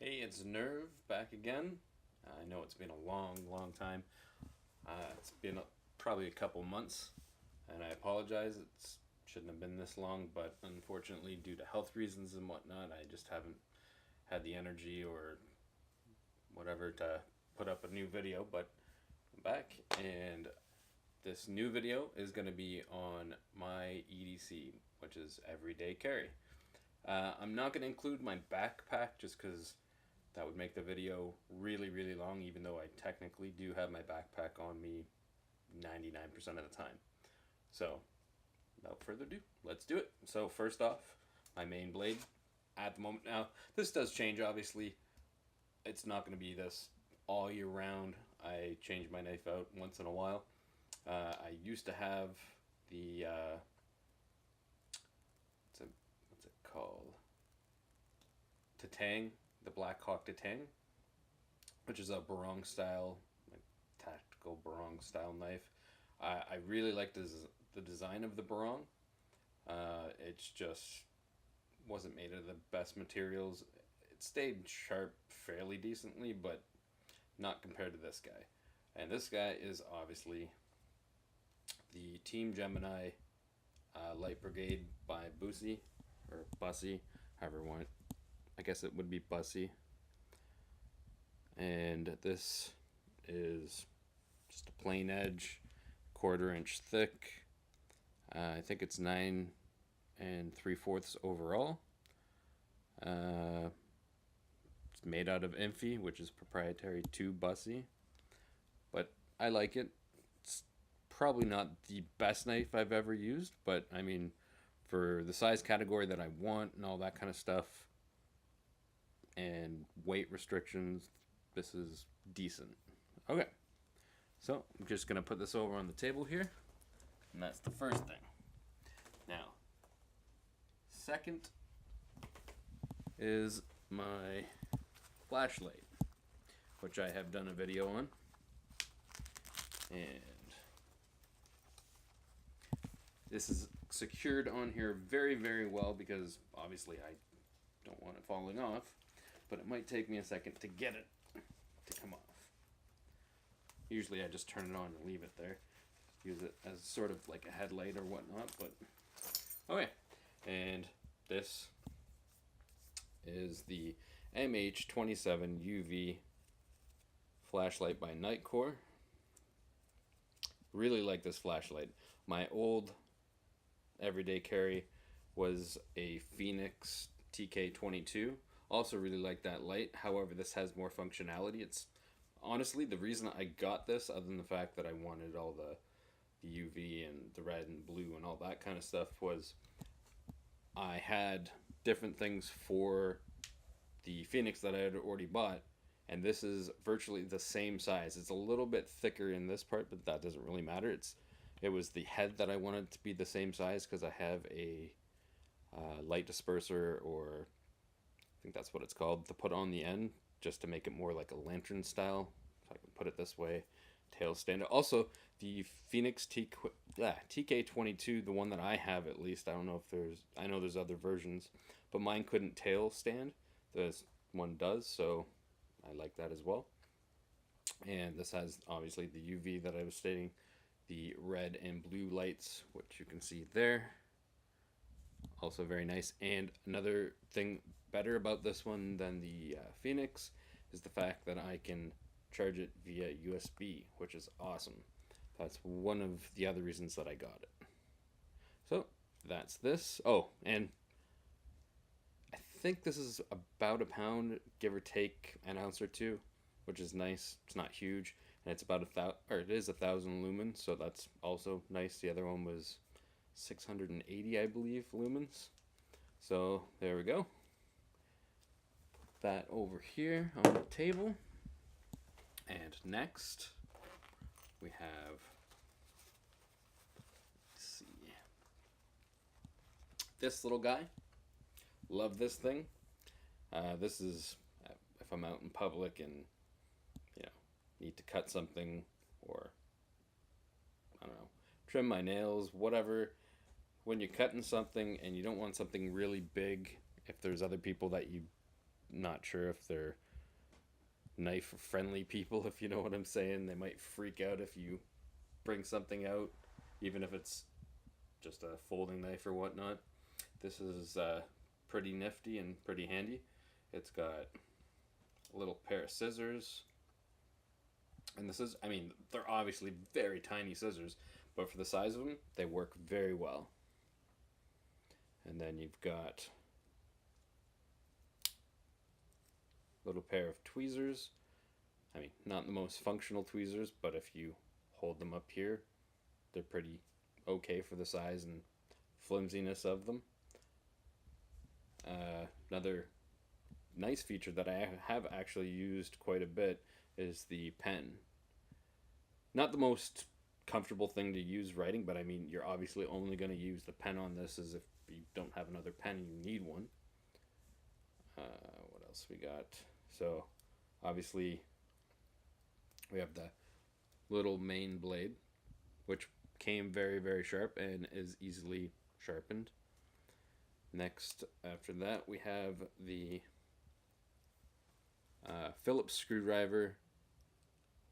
Hey, it's Nerve back again. I know it's been a long time. It's been probably a couple months, and I apologize. It shouldn't have been this long, but unfortunately, due to health reasons and whatnot, I just haven't had the energy or whatever to put up a new video. But I'm back, and this new video is going to be on my EDC, which is everyday carry. I'm not going to include my backpack just because that would make the video really long, even though I technically do have my backpack on me 99% of the time. So, without further ado, let's do it. So, first off, my main blade at the moment. Now, this does change, obviously. It's not going to be this all year round. I change my knife out once in a while. I used to have the, what's it called? Tatang, the Black Hawk Tatang, which is a barong style, like tactical barong style knife. I really like the design of the barong. It's just wasn't made of the best materials. It stayed sharp fairly decently, but not compared to this guy. And this guy is obviously the Team Gemini Light Brigade by Bussy, or Bussy, however you want it. I guess it would be Bussy. And this is just a plain edge, 1/4 inch thick. I think it's 9 3/4 overall. It's made out of Infi, which is proprietary to Bussy, but I like it. It's probably not the best knife I've ever used, but I mean, for the size category that I want and all that kind of stuff, and weight restrictions, this is decent. Okay, so I'm just gonna put this over on the table here, and that's the first thing. Now, second is my flashlight, which I have done a video on, and this is secured on here very well because obviously I don't want it falling off, but it might take me a second to get it to come off. Usually I just turn it on and leave it there, use it as sort of like a headlight or whatnot, but okay. And this is the MH27 UV flashlight by Nightcore. Really like this flashlight. My old everyday carry was a Phoenix TK22. Also really like that light. However, this has more functionality. It's honestly the reason I got this, other than the fact that I wanted all the UV and the red and blue and all that kind of stuff, was I had different things for the Phoenix that I had already bought, and this is virtually the same size. It's a little bit thicker in this part, but that doesn't really matter. It was the head that I wanted to be the same size because I have a light disperser, or I think that's what it's called, to put on the end just to make it more like a lantern style, if I can put it this way. Tail stand. Also, the Phoenix TK22, the one that I have at least, I don't know if I know there's other versions, but mine couldn't tail stand. This one does, so I like that as well. And this has obviously the UV that I was stating, the red and blue lights, which you can see there. Also very nice. And another thing better about this one than the Phoenix is the fact that I can charge it via USB, which is awesome. That's one of the other reasons that I got it. So that's this. Oh, and I think this is about a pound, give or take an ounce or two, which is nice. It's not huge, and it's about it is 1,000 lumens, so that's also nice. The other one was 680, I believe, lumens. So there we go. Put that over here on the table. And next, we have, let's see, this little guy. Love this thing. This is if I'm out in public and, need to cut something, or, I don't know, trim my nails, whatever. When you're cutting something and you don't want something really big, if there's other people that you not sure if they're knife friendly people, if you know what I'm saying. They might freak out if you bring something out, even if it's just a folding knife or whatnot. This is pretty nifty and pretty handy. It's got a little pair of scissors, and this is, I mean, they're obviously very tiny scissors, but for the size of them, they work very well. And then you've got a little pair of tweezers. I mean, not the most functional tweezers, but if you hold them up here, they're pretty okay for the size and flimsiness of them. Another nice feature that I have actually used quite a bit is the pen. Not the most comfortable thing to use writing, but I mean, you're obviously only going to use the pen on this as if you don't have another pen and you need one. What else we got? So obviously we have the little main blade, which came very, very sharp and is easily sharpened. Next, after that, we have the Phillips screwdriver,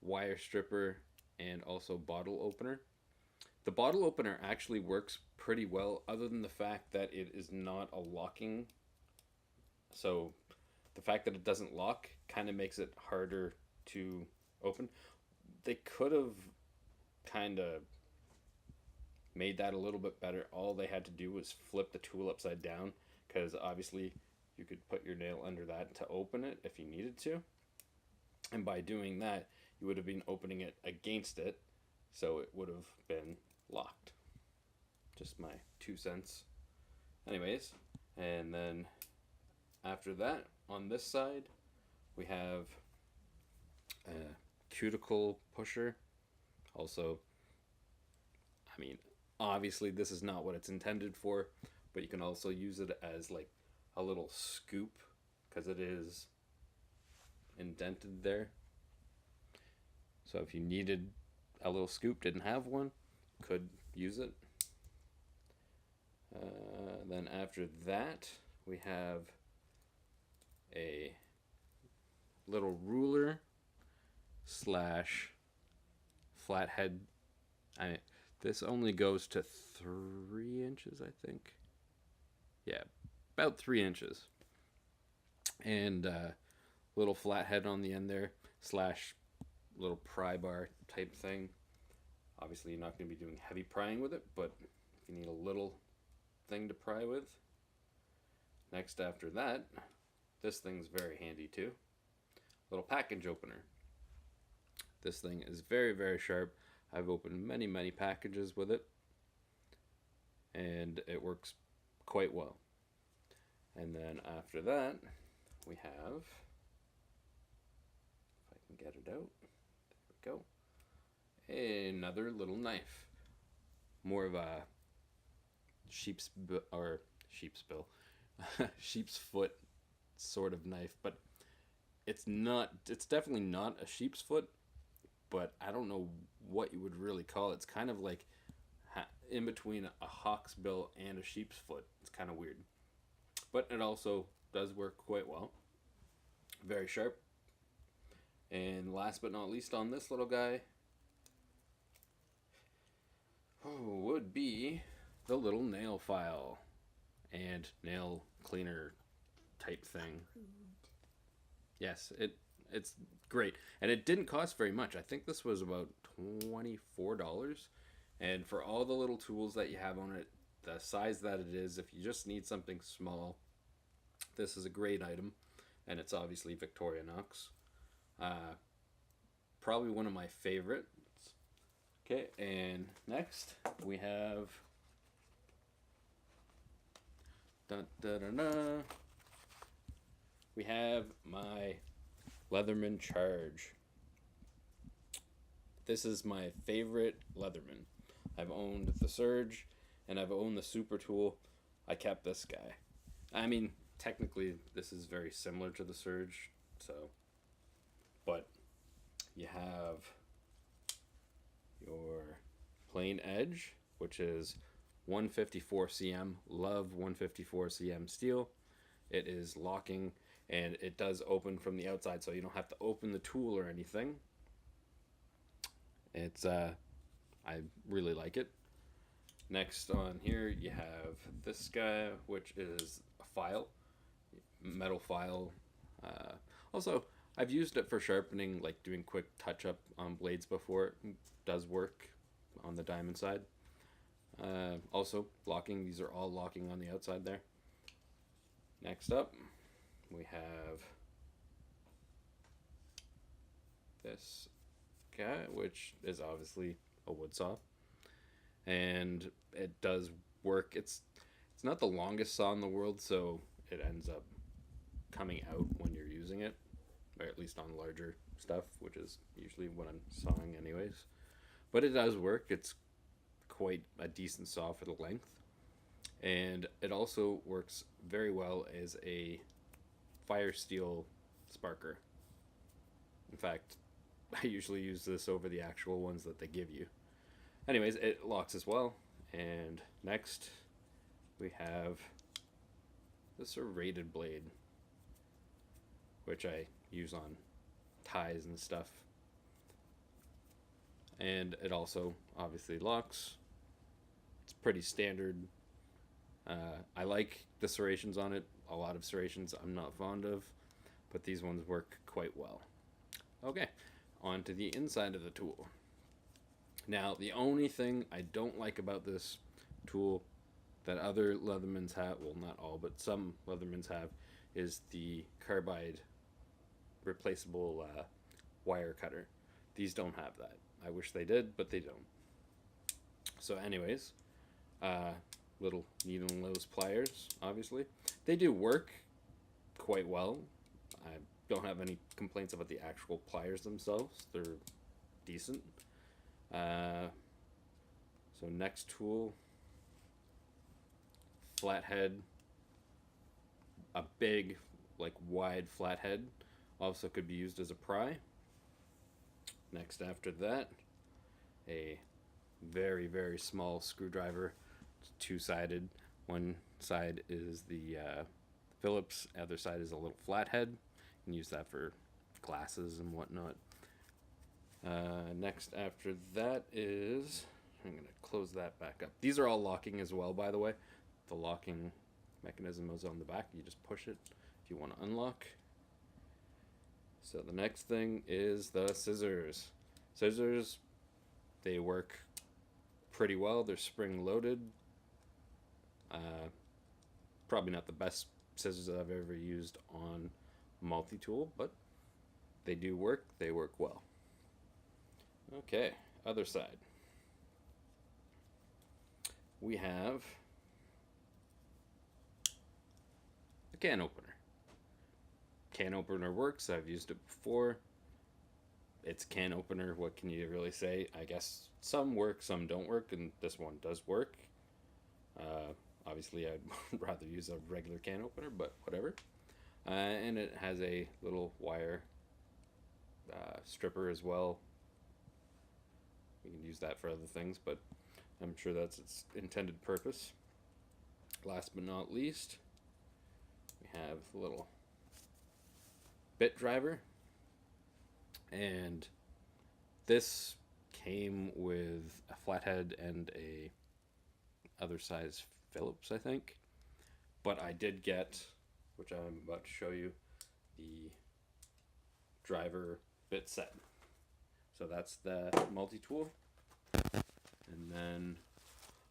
wire stripper, and also bottle opener. The bottle opener actually works pretty well, other than the fact that it is not a locking. So the fact that it doesn't lock kind of makes it harder to open. They could have kind of made that a little bit better. All they had to do was flip the tool upside down, because obviously you could put your nail under that to open it if you needed to. And by doing that, you would have been opening it against it, so it would have been locked. Just my 2 cents. Anyways, and then after that, on this side, we have a cuticle pusher. Also, I mean, obviously this is not what it's intended for, but you can also use it as like a little scoop, because it is indented there. So if you needed a little scoop, didn't have one, could use it. Then after that, we have a little ruler slash flathead. This only goes to 3 inches, I think. Yeah, about 3 inches. And little flathead on the end there, slash little pry bar type thing. Obviously, you're not going to be doing heavy prying with it, but if you need a little thing to pry with. Next, after that, this thing's very handy too. Little package opener. This thing is very, very sharp. I've opened many, many packages with it, and it works quite well. And then after that, we have, if I can get it out, there we go, another little knife. More of a sheep's foot sort of knife, but it's definitely not a sheep's foot, but I don't know what you would really call it. It's kind of like in between a hawk's bill and a sheep's foot. It's kind of weird, but it also does work quite well. Very sharp. And last but not least on this little guy would be the little nail file and nail cleaner type thing. Yes, it's great, and it didn't cost very much. I think this was about $24, and for all the little tools that you have on it, the size that it is, if you just need something small, this is a great item. And it's obviously Victorinox. Probably one of my favorites. Okay, and next we have we have my Leatherman Charge. This is my favorite Leatherman. I've owned the Surge and I've owned the Super Tool. I kept this guy. I mean, technically this is very similar to the Surge, but you have your plain edge, which is 154 cm. Love 154 cm steel. It is locking, and it does open from the outside, so you don't have to open the tool or anything. It's I really like it. Next on here you have this guy, which is a file, metal file. Also, I've used it for sharpening, like doing quick touch up on blades before. It does work on the diamond side. Also locking, these are all locking on the outside there. Next up we have this guy, which is obviously a wood saw, and it does work. It's not the longest saw in the world, so it ends up coming out when you're using it, or at least on larger stuff, which is usually what I'm sawing anyways. But it does work. It's quite a decent saw for the length, and it also works very well as a fire steel sparker. In fact, I usually use this over the actual ones that they give you. Anyways, it locks as well. And next we have the serrated blade, which I use on ties and stuff. And it also obviously locks. It's pretty standard. I like the serrations on it. A lot of serrations I'm not fond of, but these ones work quite well. Okay, on to the inside of the tool. Now, the only thing I don't like about this tool that other Leathermans have, well, not all, but some Leathermans have, is the carbide replaceable wire cutter. These don't have that. I wish they did, but they don't. So anyways, little needle nose pliers, obviously. They do work quite well. I don't have any complaints about the actual pliers themselves. They're decent. So next tool, flathead, a big, like wide flathead, also could be used as a pry. Next after that, a very, very small screwdriver, two-sided. One side is the Phillips, other side is a little flathead. You can use that for glasses and whatnot. Next after that is, I'm going to close that back up. These are all locking as well, by the way. The locking mechanism is on the back. You just push it if you want to unlock. So the next thing is the scissors. Scissors, they work pretty well. They're spring loaded. Probably not the best scissors that I've ever used on multi-tool, but they do work. They work well. Okay, other side. We have a can opener. Can opener works. I've used it before. It's a can opener. What can you really say? I guess some work, some don't work, and this one does work. Obviously, I'd rather use a regular can opener, but whatever. And it has a little wire stripper as well. You can use that for other things, but I'm sure that's its intended purpose. Last but not least, we have a little bit driver, and this came with a flathead and a other size Phillips, I think, but I did get, which I'm about to show you, the driver bit set. So that's the multi-tool. And then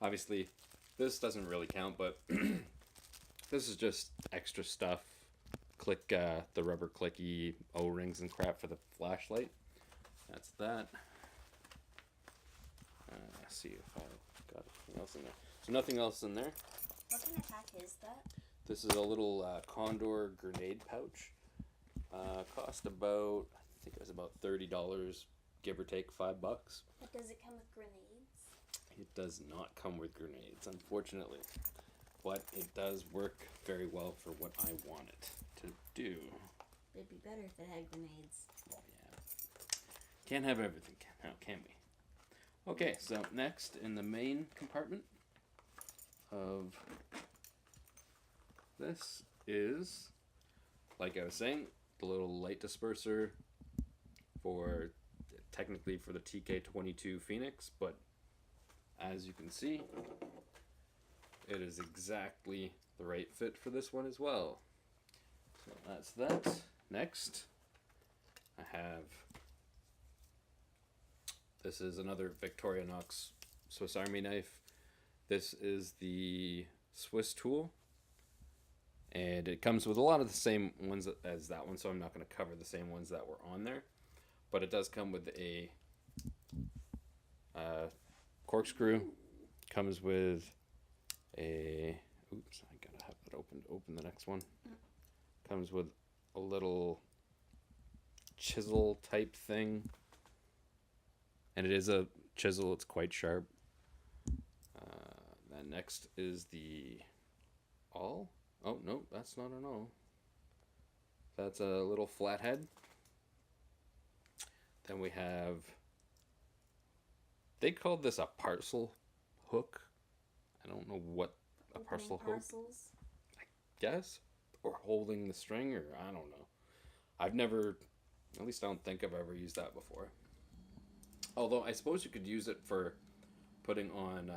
obviously this doesn't really count, but this is just extra stuff. Click the rubber clicky O-rings and crap for the flashlight. That's that. Let's see if I got anything else in there. So nothing else in there. What kind of pack is that? This is a little Condor grenade pouch. Cost about, I think it was about $30, give or take $5. But does it come with grenades? It does not come with grenades, unfortunately, but it does work very well for what I want it to do. It'd be better if it had grenades. Well, yeah. Can't have everything now, can we? Okay, so next in the main compartment of this is, like I was saying, the little light disperser for technically for the TK22 Phoenix, but as you can see, it is exactly the right fit for this one as well. So that's that. Next, I have, this is another Victorinox Swiss Army knife. This is the Swiss tool, and it comes with a lot of the same ones as that one, so I'm not going to cover the same ones that were on there, but it does come with a corkscrew, comes with a, oops, I gotta have that open to open the next one, comes with a little chisel type thing, and it is a chisel, it's quite sharp. Then next is the awl. Oh no, that's not an awl, that's a little flathead. Then we have, they called this a parcel hook. I don't know what a parcel hook, I guess, or holding the string, or I don't know. I've never, at least I don't think I've ever used that before. Although I suppose you could use it for putting on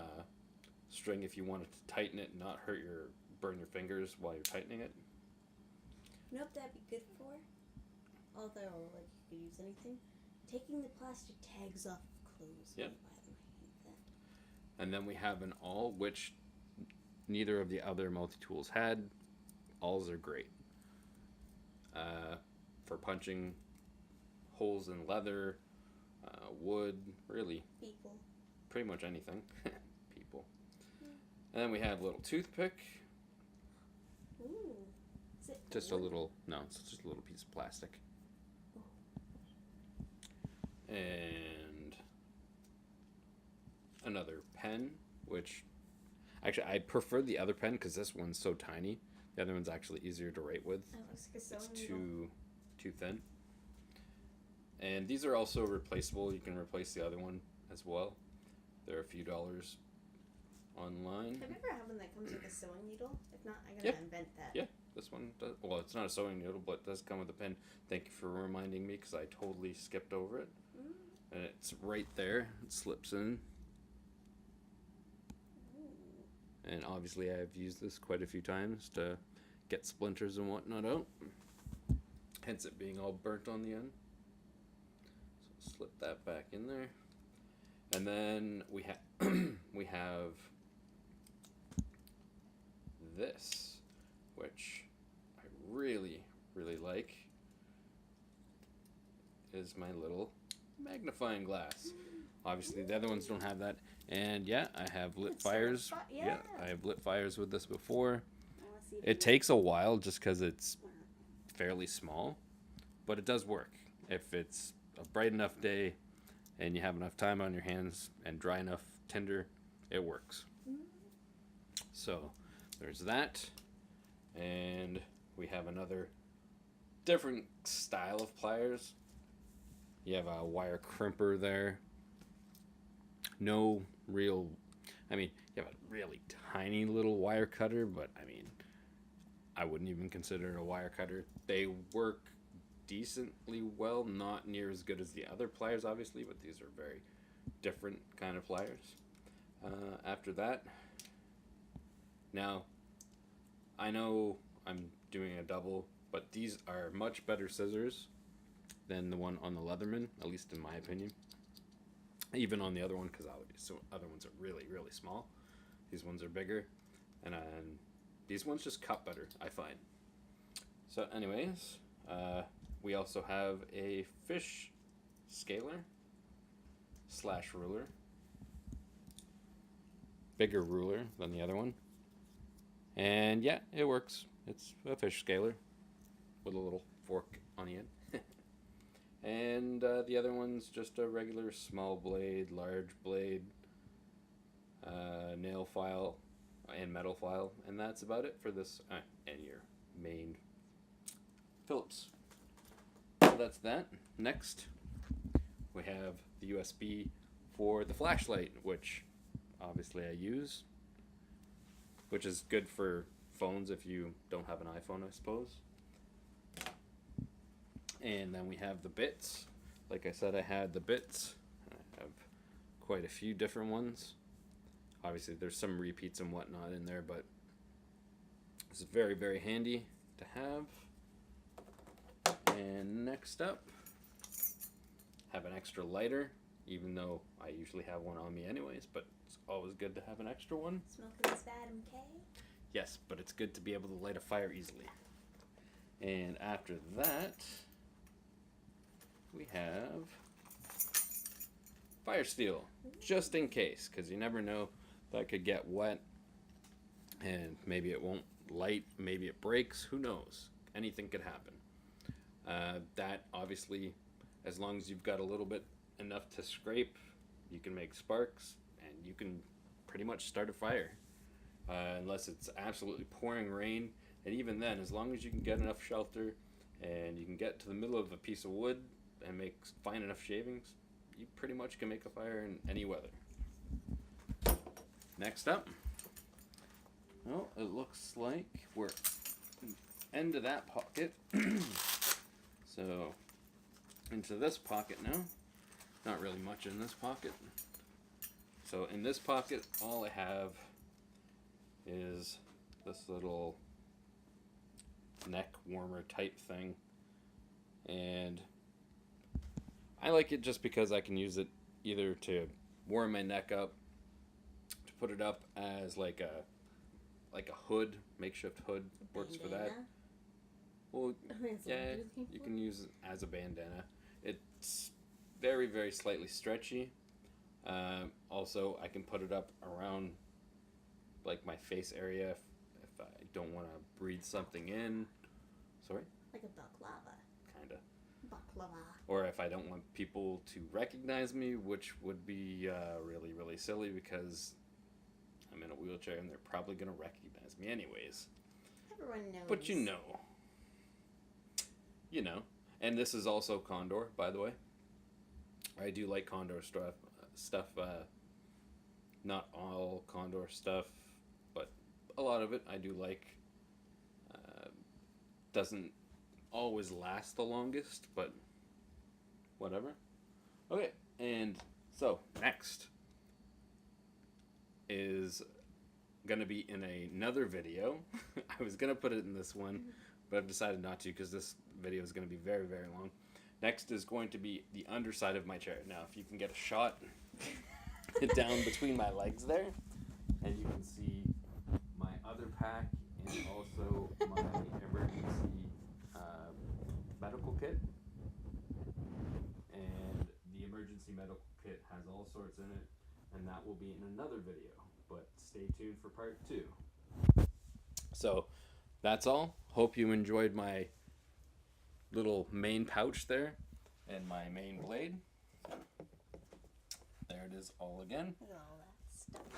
string if you wanted to tighten it and not burn your fingers while you're tightening it. You know what that'd be good for? Although, like, you could use anything. Taking the plastic tags off of clothes. Yep. I hate that. And then we have an awl, which neither of the other multi-tools had. Awls are great. For punching holes in leather, wood, really. People. Pretty much anything. People. And then we have a little toothpick. Ooh. Is it Just a wood? little, no, it's just a little piece of plastic. And another pen, which actually I prefer the other pen because this one's so tiny. The other one's actually easier to write with. That looks like a It's sewing too thin. And these are also replaceable. You can replace the other one as well. They're a few dollars online. Have you ever had one that comes with a sewing needle? If not, I'm gonna Yeah. invent that. Yeah, this one does. Well, it's not a sewing needle, but it does come with a pen. Thank you for reminding me because I totally skipped over it. Mm. And it's right there. It slips in. Ooh. And obviously I've used this quite a few times to get splinters and whatnot out. Hence it being all burnt on the end. So slip that back in there. And then we have this, which I really, really like, is my little magnifying glass. Obviously the other ones don't have that. And yeah, I have lit It's so fires. fun. Yeah, Yeah. I have lit fires with this before. I wanna see if It takes a while just because it's fairly small, but it does work. If it's a bright enough day and you have enough time on your hands and dry enough tinder, it works. So there's that. And we have another different style of pliers. You have a wire crimper there. No real, I mean, you have a really tiny little wire cutter, but I mean, I wouldn't even consider it a wire cutter. They work decently well, not near as good as the other pliers, obviously, but these are very different kind of pliers. After that, now, I know I'm doing a double, but these are much better scissors than the one on the Leatherman, at least in my opinion. Even on the other one, because so other ones are really, really small. These ones are bigger, and these ones just cut better, I find. So anyways, we also have a fish scaler / ruler. Bigger ruler than the other one. And yeah, it works. It's a fish scaler with a little fork on the end. And the other one's just a regular small blade, large blade, nail file, and metal file. And that's about it for this, and your main Phillips. So that's that. Next, we have the USB for the flashlight, which obviously I use, which is good for phones if you don't have an iPhone, I suppose. And then we have the bits. Like I said, I had the bits. I have quite a few different ones. Obviously, there's some repeats and whatnot in there, but it's very, very handy to have. And next up, have an extra lighter, even though I usually have one on me anyways, but it's always good to have an extra one. Smoking is bad, okay? Yes, but it's good to be able to light a fire easily. And after that, we have fire steel, just in case, because you never know, that could get wet and maybe it won't light, maybe it breaks, who knows, anything could happen. That obviously, as long as you've got a little bit enough to scrape, you can make sparks and you can pretty much start a fire, unless it's absolutely pouring rain. And even then, as long as you can get enough shelter and you can get to the middle of a piece of wood and make fine enough shavings, you pretty much can make a fire in any weather. Next up, well, it looks like we're end of that pocket. So into this pocket now. Not really much in this pocket. So in this pocket, all I have is this little neck warmer type thing, and I like it just because I can use it either to warm my neck up, to put it up as like a hood, makeshift hood, works for that. Well, yeah, you can use it as a bandana. It's very, very slightly stretchy. Also, I can put it up around like my face area if I don't want to breathe something in. Sorry? Like a baklava. Kinda. Baklava. Or if I don't want people to recognize me, which would be really, really silly because I'm in a wheelchair and they're probably going to recognize me anyways. Everyone knows. But you know. You know. And this is also Condor, by the way. I do like Condor stuff. Not all Condor stuff, but a lot of it I do like. Doesn't always last the longest, but whatever. Okay, and so next is gonna be in another video. I was gonna put it in this one, but I've decided not to because this video is gonna be very, very long. Next is going to be the underside of my chair. Now, if you can get a shot down between my legs there, and you can see my other pack and also my emergency medical kit. And the emergency medical kit has all sorts in it, and that will be in another video. But stay tuned for part 2. So, that's all. Hope you enjoyed my little main pouch there and my main blade. There it is all again. Look at all that stuff.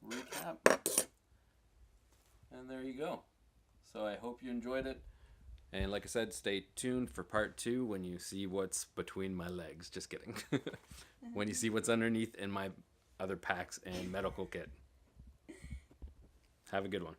Recap. And there you go. So I hope you enjoyed it. And like I said, stay tuned for part 2 when you see what's between my legs. Just kidding. When you see what's underneath in my other packs and medical kit. Have a good one.